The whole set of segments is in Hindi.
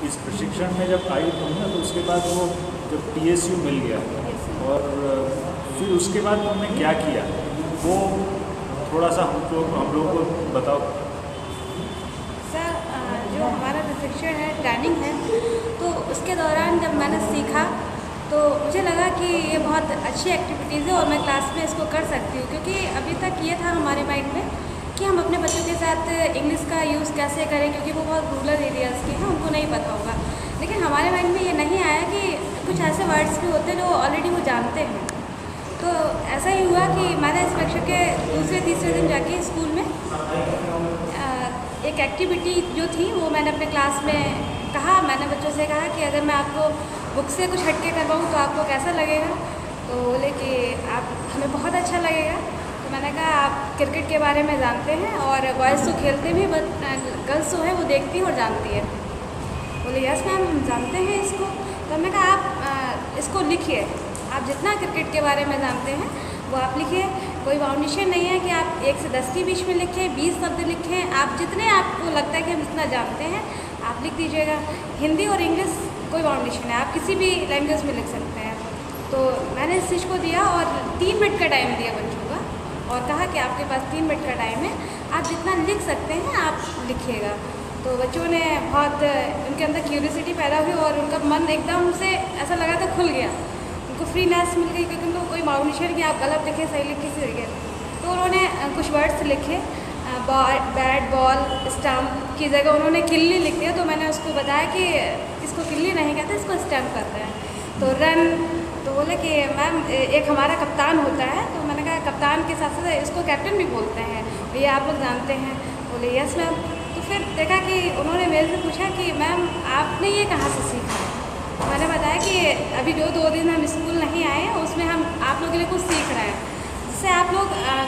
इस प्रशिक्षण में जब आई तुम ना, तो उसके बाद वो जब PSU मिल गया और फिर उसके बाद तुमने क्या किया, वो थोड़ा सा हम लोग को बताओ। सर, जो हमारा प्रशिक्षण है, ट्रेनिंग है, तो उसके दौरान जब मैंने सीखा तो मुझे लगा कि ये बहुत अच्छी एक्टिविटीज़ है और मैं क्लास में इसको कर सकती हूँ, क्योंकि अभी तक ये था हमारे माइंड में कि हम अपने बच्चों के साथ इंग्लिश का यूज़ कैसे करें, क्योंकि वो बहुत रूरल एरियाज़ के हैं, उनको नहीं पता होगा। लेकिन हमारे माइंड में ये नहीं आया कि कुछ ऐसे वर्ड्स भी होते हैं जो ऑलरेडी वो जानते हैं। तो ऐसा ही हुआ कि मैंने इस कक्षा के दूसरे तीसरे दिन जाके स्कूल में एक एक्टिविटी जो थी वो मैंने अपने क्लास में कहा। मैंने बच्चों से कहा कि अगर मैं आपको बुक से कुछ हटके करवाऊँ तो आपको कैसा लगेगा। तो बोले कि आप हमें बहुत अच्छा लगेगा। तो मैंने कहा आप क्रिकेट के बारे में जानते हैं और बॉयज़ तो खेलते भी, बट गर्ल्स जो है वो देखती है और जानती है। बोले यस मैम, हम जानते हैं इसको। तो मैंने कहा आप इसको लिखिए, आप जितना क्रिकेट के बारे में जानते हैं वो आप लिखिए। कोई बाउंडेशन नहीं है कि आप 1 से 10 के बीच में लिखें, 20 शब्द लिखें, आप जितने आपको लगता है कि हम इतना जानते हैं आप लिख दीजिएगा। हिंदी और इंग्लिश कोई बाउंडेशन है, आप किसी भी लैंग्वेज में लिख सकते हैं। तो मैंने इस चीज़ को दिया और 3 मिनट का टाइम दिया बच्चों का और कहा कि आपके पास 3 मिनट का टाइम है, आप जितना लिख सकते हैं आप लिखिएगा। तो बच्चों ने बहुत, उनके अंदर क्यूरियोसिटी पैदा हुई और उनका मन एकदम से ऐसा लगा था खुल गया, उनको फ्रीनेस मिल गई, क्योंकि उनको कोई बाउंडेशन कि आप गलत लिखें सही लिखें किसी तरीके। तो उन्होंने कुछ वर्ड्स लिखे, बैट बॉल स्टम्प की जगह उन्होंने किल्ली लिख दिया। तो मैंने उसको बताया कि इसको किल्ली नहीं कहते, इसको स्टम्प कहते हैं। तो रन, तो बोले कि मैम एक हमारा कप्तान होता है। तो मैंने कहा कप्तान के साथ साथ इसको कैप्टन भी बोलते हैं, ये आप लोग जानते हैं। बोले यस मैम। तो फिर देखा कि उन्होंने मेरे से पूछा कि मैम आपने ये कहाँ से सीखा। मैंने बताया कि अभी जो 2 दिन हम स्कूल नहीं आए हैं उसमें हम आप लोगों के लिए कुछ सीख रहे हैं, जिससे आप लोग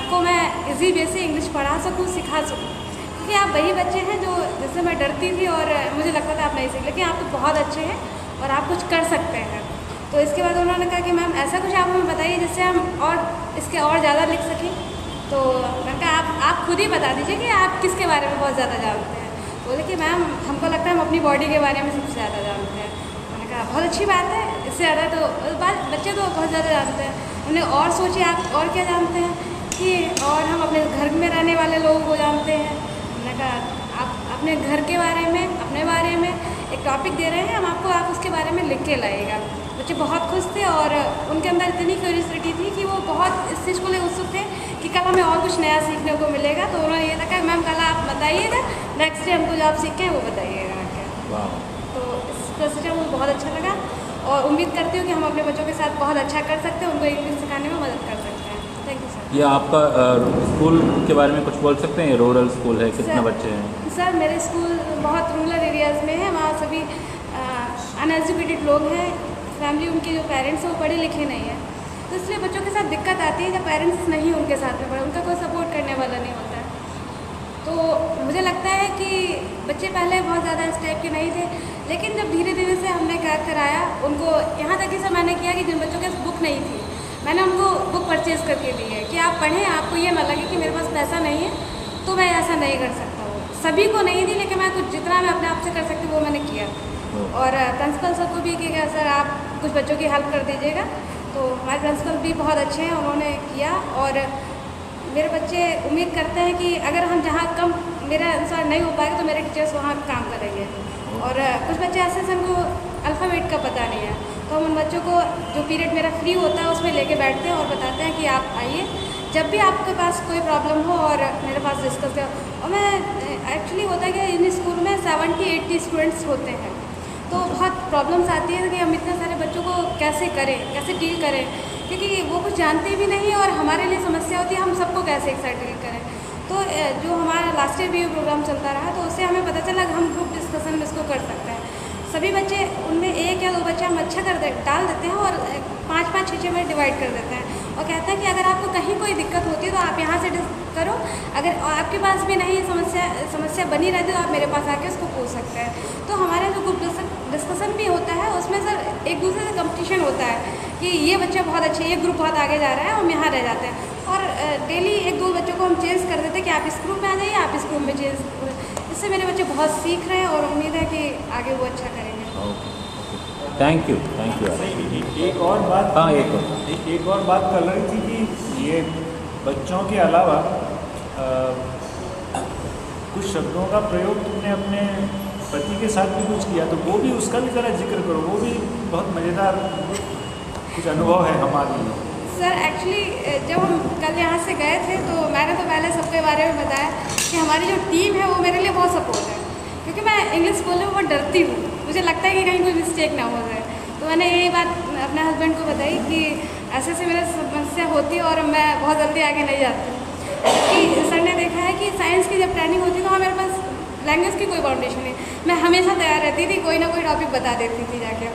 को मैं इजी वे से इंग्लिश पढ़ा सकूँ, सिखा सकूँ। क्योंकि आप वही बच्चे हैं जो जिससे मैं डरती थी और मुझे लगता था आप नहीं सीख, लेकिन आप तो बहुत अच्छे हैं और आप कुछ कर सकते हैं। तो इसके बाद उन्होंने कहा कि मैम ऐसा कुछ आप हमें बताइए जिससे हम और इसके और ज़्यादा लिख सकें। तो मैंने कहा आप खुद ही बता दीजिए कि आप किसके बारे में बहुत ज़्यादा जानते हैं। बोले कि मैम हमको लगता है हम अपनी बॉडी के बारे में सबसे ज़्यादा जानते हैं। मैंने कहा बहुत अच्छी बात है, इससे ज़्यादा तो बच्चे तो बहुत ज़्यादा जानते हैं। उन्हें और सोचिए आप और क्या जानते हैं कि और हम अपने घर में रहने वाले लोगों को जानते हैं। मैंने कहा आप अपने घर के बारे में, अपने बारे में एक टॉपिक दे रहे हैं हम आपको, आप उसके बारे में लिख के लाइएगा। बच्चे बहुत खुश थे और उनके अंदर इतनी क्यूरियोसिटी थी कि वो बहुत इस चीज़ को लेकर उत्सुक थे कि कल हमें और कुछ नया सीखने को मिलेगा। तो उन्होंने ये कहा मैम कल आप बताइएगा, नेक्स्ट डे हमको जो आप सीखें वो बताइएगा। तो इस प्रशिक्षण मुझे बहुत अच्छा लगा और उम्मीद करती हूँ कि हम अपने बच्चों के साथ बहुत अच्छा कर सकते हैं, उनको इंग्लिश सिखाने में मदद कर सकते हैं। Thank you sir. ये आपका स्कूल के बारे में कुछ बोल सकते हैं? रूरल स्कूल है, कितने बच्चे हैं? सर मेरे स्कूल बहुत रूरल एरियाज़ में है, वहाँ सभी अनएजुकेटेड लोग हैं, फैमिली उनके जो पेरेंट्स हैं वो पढ़े लिखे नहीं हैं। तो इसलिए बच्चों के साथ दिक्कत आती है जब पेरेंट्स नहीं उनके साथ में पढ़े, उनका कोई सपोर्ट करने वाला नहीं होता है। तो मुझे लगता है कि बच्चे पहले बहुत ज़्यादा इस टाइप के नहीं थे, लेकिन जब धीरे धीरे से हमने क्या कराया उनको, यहाँ तक कि सर मैंने किया कि जिन बच्चों के पास बुक नहीं थी मैंने उनको बुक परचेज़ करके दी है कि आप पढ़ें, आपको ये ना लगे कि मेरे पास पैसा नहीं है तो मैं ऐसा नहीं कर सकता हूँ। सभी को नहीं दी, लेकिन मैं कुछ जितना मैं अपने आप से कर सकती हूँ वो मैंने किया। और प्रिंसिपल सर को भी कि सर आप कुछ बच्चों की हेल्प कर दीजिएगा। तो हमारे प्रिंसिपल भी बहुत अच्छे हैं, उन्होंने किया और मेरे बच्चे उम्मीद करते हैं कि अगर हम जहाँ कम मेरे अनुसार नहीं हो पाएगा तो मेरे टीचर्स वहाँ काम करेंगे। और कुछ बच्चे ऐसे हैं जिनको अल्फ़ाबेट का पता नहीं है, तो हम उन बच्चों को जो पीरियड मेरा फ्री होता है उसमें लेके बैठते हैं और बताते हैं कि आप आइए जब भी आपके पास कोई प्रॉब्लम हो और मेरे पास डिस्कस करें। और मैं एक्चुअली होता है कि इन स्कूल में 70-80 स्टूडेंट्स होते हैं, तो बहुत प्रॉब्लम्स आती है कि हम इतने सारे बच्चों को कैसे करें, कैसे डील करें, क्योंकि वो कुछ जानते भी नहीं और हमारे लिए समस्या होती है हम सबको कैसे एक साथ डील करें। तो जो हमारा लास्ट ईयर भी प्रोग्राम चलता रहा तो उससे हमें पता चला कि हम ग्रुप डिस्कशन में इसको कर सकते हैं। सभी बच्चे उनमें 1 या 2 बच्चे हम अच्छा डाल देते हैं और 5-5, 6-6 में डिवाइड कर देते हैं और कहते हैं कि अगर आपको कहीं कोई दिक्कत होती है तो आप यहाँ से करो, अगर आपके पास भी नहीं समस्या बनी रहती तो आप मेरे पास आके उसको पूछ सकते हैं। तो हमारा जो ग्रुप डिस्कशन भी होता है उसमें सर एक दूसरे से कंपटीशन होता है कि ये बच्चा बहुत अच्छा है, ये ग्रुप बहुत आगे जा रहा है, हम यहाँ रह जाते हैं। और डेली 1-2 बच्चों को हम चेंज कर देते हैं कि आप इस ग्रुप में आ जाइए, आप इस ग्रुप में चेंज। इससे मेरे बच्चे बहुत सीख रहे हैं और उम्मीद है कि आगे वो अच्छा करेंगे। ओके, थैंक यू एक और बात, हाँ एक और बात कर रही थी कि ये बच्चों के अलावा कुछ शब्दों का प्रयोग तुमने अपने पति के साथ भी कुछ किया, तो वो भी उसका भी ज़रा जिक्र करो, वो भी बहुत मज़ेदार कुछ अनुभव है हमारे लिए। सर एक्चुअली जब हम कल यहाँ से गए थे तो मैंने तो पहले सबके बारे में बताया कि हमारी जो टीम है वो मेरे लिए बहुत सपोर्ट है, क्योंकि मैं इंग्लिश बोलने में बहुत डरती हूँ, मुझे लगता है कि कहीं कोई मिस्टेक ना हो जाए। तो मैंने यही बात अपने हस्बैंड को बताई कि ऐसे ऐसे मेरे समस्या होती है और मैं बहुत जल्दी आगे नहीं जाती। कि सर ने देखा है कि साइंस की जब ट्रेनिंग होती तो हमारे पास लैंग्वेज की कोई बाउंडेशन नहीं, मैं हमेशा तैयार रहती थी, कोई ना कोई टॉपिक बता देती थी जाके।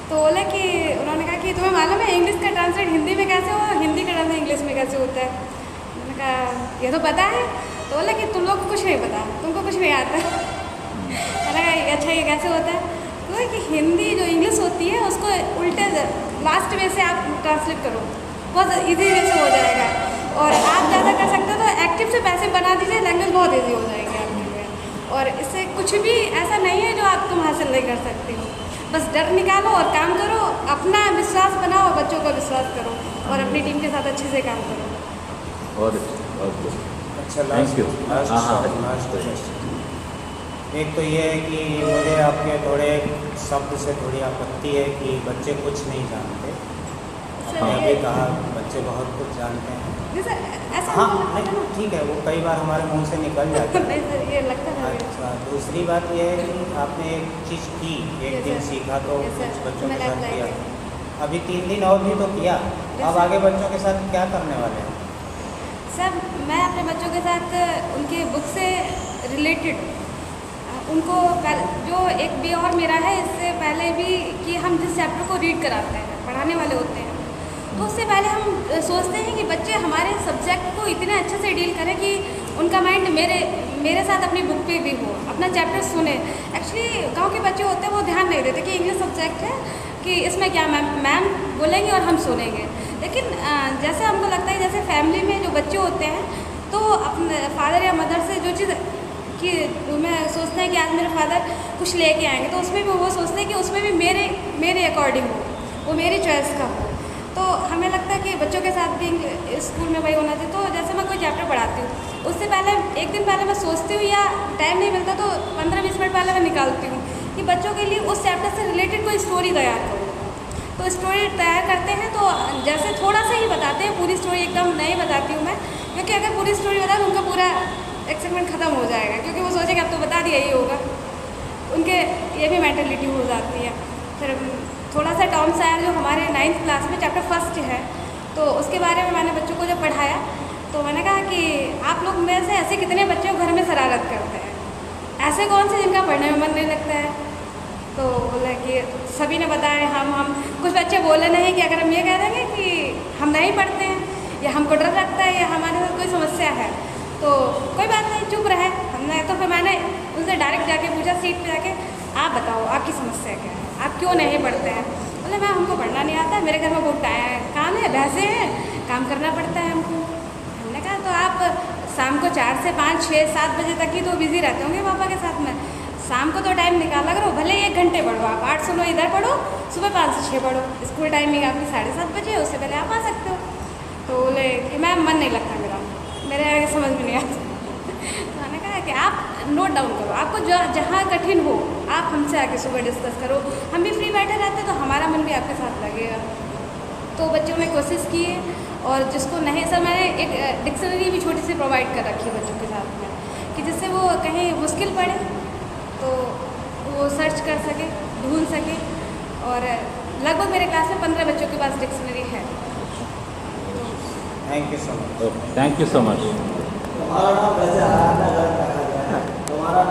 तो बोला कि उन्होंने कहा कि तुम्हें मालूम है इंग्लिश का ट्रांसलेट हिंदी में कैसे हो, हिंदी का ट्रांसलेट इंग्लिश में कैसे होता है। मैंने कहा ये तो पता है। तो बोला कि तुम लोग को कुछ नहीं पता, तुमको कुछ नहीं आता। मैंने कहा अच्छा ये कैसे होता है। तो कि हिंदी जो इंग्लिश होती है उसको उल्टे लास्ट वे से आप ट्रांसलेट करो, बहुत ईजी वे से हो जाएगा। और आप ज़्यादा कर सकते हो तो एक्टिव से पैसे बना दीजिए, लैंग्वेज बहुत ईजी हो जाएगी आपके लिए। और इससे कुछ भी ऐसा नहीं है जो आप तुम हासिल नहीं कर सकते हो, बस डर निकालो और काम करो, अपना विश्वास बनाओ और बच्चों का विश्वास करो और अपनी टीम के साथ अच्छे से काम करो। और अच्छा, थैंक यू। एक तो ये है कि मुझे आपके थोड़े शब्द से थोड़ी आपत्ति है कि बच्चे कुछ नहीं जानते। आपने अभी कहा बच्चे बहुत कुछ जानते हैं। नहीं सर ऐसा हाँ नहीं ठीक है, वो कई बार हमारे मुंह से निकल जाता है। नहीं सर ये लगता है। अच्छा, दूसरी बात ये है कि आपने एक चीज़ की, एक दिन सीखा तो कुछ बच्चों के साथ किया, अभी 3 दिन और भी तो किया, अब आगे बच्चों के साथ क्या करने वाले हैं? सर मैं अपने बच्चों के साथ उनके बुक से रिलेटेड उनको जो एक भी और मेरा है इससे पहले भी कि हम जिस चैप्टर को रीड कराते हैं, पढ़ाने वाले होते हैं, तो उससे पहले हम सोचते हैं कि बच्चे हमारे सब्जेक्ट को इतने अच्छे से डील करें कि उनका माइंड मेरे साथ अपनी बुक पे भी हो, अपना चैप्टर सुने। एक्चुअली गांव के बच्चे होते हैं वो ध्यान नहीं देते कि इंग्लिश सब्जेक्ट है कि इसमें क्या मैम बोलेंगे और हम सुनेंगे। लेकिन जैसे हमको लगता है जैसे फैमिली में जो बच्चे होते हैं तो अपने फादर या मदर से जो चीज़ कि मैं सोचते हैं कि आज मेरे फादर कुछ लेके आएंगे तो उसमें भी वो सोचते हैं कि उसमें भी मेरे अकॉर्डिंग हो, वो मेरी चॉइस का हो। तो हमें लगता है कि बच्चों के साथ भी स्कूल में वही होना चाहिए। तो जैसे मैं कोई चैप्टर पढ़ाती हूँ उससे पहले एक दिन पहले मैं सोचती हूँ या टाइम नहीं मिलता तो 15-20 मिनट पहले मैं निकालती हूँ कि बच्चों के लिए उस चैप्टर से रिलेटेड कोई स्टोरी तैयार करूँ। तो स्टोरी तैयार करते हैं तो जैसे थोड़ा सा ही बताते हैं, पूरी स्टोरी एकदम नहीं बताती हूँ मैं, क्योंकि अगर पूरी स्टोरी बता तो उनका पूरा एक्साइटमेंट ख़त्म हो जाएगा, क्योंकि वो सोचेंगे अब तो बता दिया ही होगा, उनके ये भी मेंटलिटी हो जाती है। फिर थोड़ा सा टॉम सॉयर जो हमारे 9th क्लास में चैप्टर 1 है तो उसके बारे में मैंने बच्चों को जब पढ़ाया तो मैंने कहा कि आप लोग में से ऐसे कितने बच्चे घर में शरारत करते हैं, ऐसे कौन से जिनका पढ़ने में मन नहीं लगता है। तो बोला कि सभी ने बताया हम कुछ बच्चे बोले नहीं कि अगर हम ये कह देंगे कि हम नहीं पढ़ते हैं या हमको डर लगता है या हमारे साथ कोई समस्या है तो कोई बात नहीं चुप रहे। हमने तो फिर मैंने उनसे डायरेक्ट जाके पूछा सीट पे जाके, आप बताओ आपकी समस्या क्या है, आप क्यों नहीं पढ़ते हैं। बोले मैम हमको पढ़ना नहीं आता, मेरे घर में बहुत काम है, भैंसे हैं, काम करना पड़ता है हमको। हमने कहा तो आप शाम को 4 से 5, 6, 7 बजे तक ही तो बिज़ी रहते होंगे पापा के साथ में, शाम को तो टाइम निकाला करो, भले 1 घंटे पढ़ो, आप 8 से 9 इधर पढ़ो, सुबह 5 से 6 पढ़ो, स्कूल टाइमिंग आपकी 7:30 बजे, उससे पहले आप आ सकते हो। तो बोले कि मैम मन नहीं लगता मेरे आगे समझ में नहीं आता। तो मैंने कहा कि आप नोट डाउन करो, आपको जहाँ कठिन हो आप हमसे आके सुबह डिस्कस करो, हम भी फ्री बैठे रहते तो हमारा मन भी आपके साथ लगेगा। तो बच्चों में कोशिश की और जिसको नहीं सर मैंने एक डिक्शनरी भी छोटी सी प्रोवाइड कर रखी है बच्चों के साथ में कि जिससे वो कहीं मुश्किल पड़े तो वो सर्च कर सके, ढूंढ सके। और लगभग मेरे क्लास में 15 बच्चों के पास डिक्शनरी है। Thank you so much. Thank you so much. हमारा नाम